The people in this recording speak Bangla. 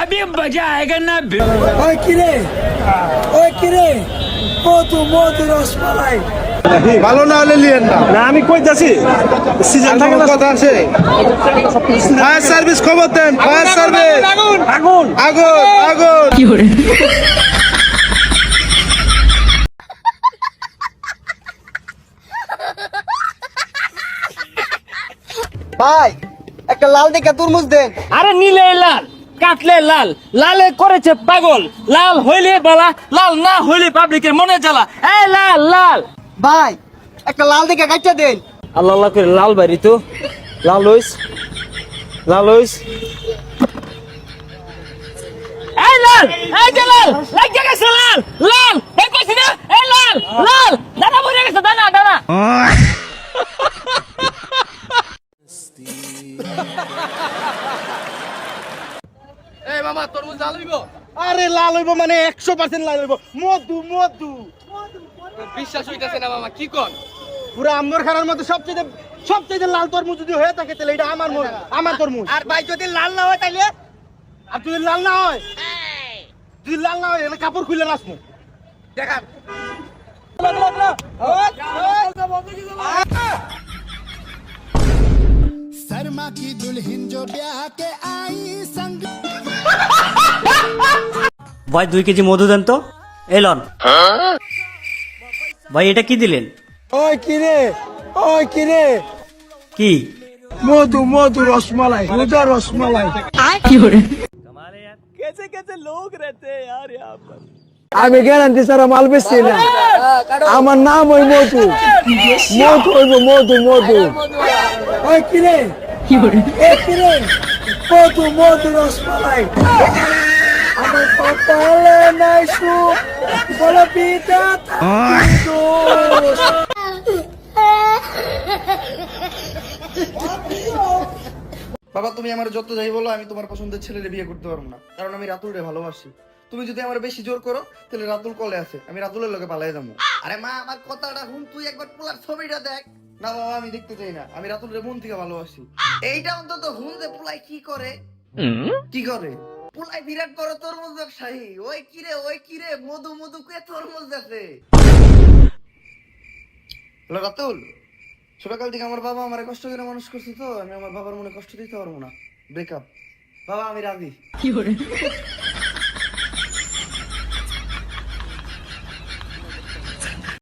अभी मजा आएगा ना। ওই কিরে ওই কিরে মধু মধু রসমালাই ভালো না হলে লিয়েন না। না আমি কইতাছি সিজন থাকে না, কথা আছে। ফায়ার সার্ভিস খবর দেন, ফায়ার সার্ভিস। আগুন আগুন আগুন। ভাই একটা লাল দেখা তরমুজ দেন। আরে নীলে লাল, কাটলে লাল, লালে করেছে পাগল, লাল হইলে বালা, লাল না হইলে পাবলিকের মনে জ্বালা। এই লাল লাল, ভাই একটা লাল দেখা কাটটা দেন। আল্লাহ আল্লাহ করে লাল বাড়ি তো, লাল হইস, লাল হইস। এই লাল, এই যে লাল, লাগে গেছে লাল, লাল, এই কইছি না, এই লাল, লাল, দানা মরে গেছে, দানা দানা। আরে লাল হইব মানে 100% লাল হইব। মধু মধু বিশ্বাস হইতাছে না মামা, কি কোন? পুরো আম্বর খানার মধ্যে সবচেয়ে লাল তরমুজ যদি হয়ে থাকে তাহলে এটা আমার তরমুজ। আর ভাই যদি লাল না হয় তাইলে আর যদি লাল না হয়, যদি লাল না হয় তাহলে কাপড় খুলে নাচমু। দেখান। शर्मा की दुल्हन जो ब्याह के आई संग ভাই 2 কেজি মধু দেন তো। এলন ভাই এটা কি দিলেন? ওই কিরে ওই কিরে কি মধু মধু রসমালাই মধু রসমালাই। আমি গ্যারান্টি ছাড়া মাল বেচছি না। আমার নাম ওই মধু মধু হইব মধু মধু। ওই কিরে এ কিরে মধু মধু রসমালাই। আমার কপালে নাই সুখ বলে পিতা বাবা তুমি আমার যত যাই বলো আমি তোমার পছন্দের ছেলেরে বিয়ে করতে পারবো না, কারণ আমি রাতুলরে ভালোবাসি। তুমি যদি আমার বেশি জোর করো তাহলে রাতুল কলে আছে, আমি রাতুলের লগে পালাই যাবো। আরে মা আমার কথাটা শুন, তুই একবার পোলার ছবিটা দেখ না। বাবা আমি দেখতে চাই না, আমি রাতুলের মন থেকে ভালোবাসি। এইটা অন্তত হুন যে পোলাই কি করে, কি করে পোলাই বিরাট বড় তরমুজ ব্যবসায়ী। ওই কিরে মধু মধু কে তরমুজ আছে। হ্যালো রাতুল, ছোটকাল থেকে আমার বাবা আমার কষ্ট করে মানুষ করছে, তো আমি আমার বাবার মনে কষ্ট দিতে পারবো না। ব্রেকআপ। বাবা আমি রাজি।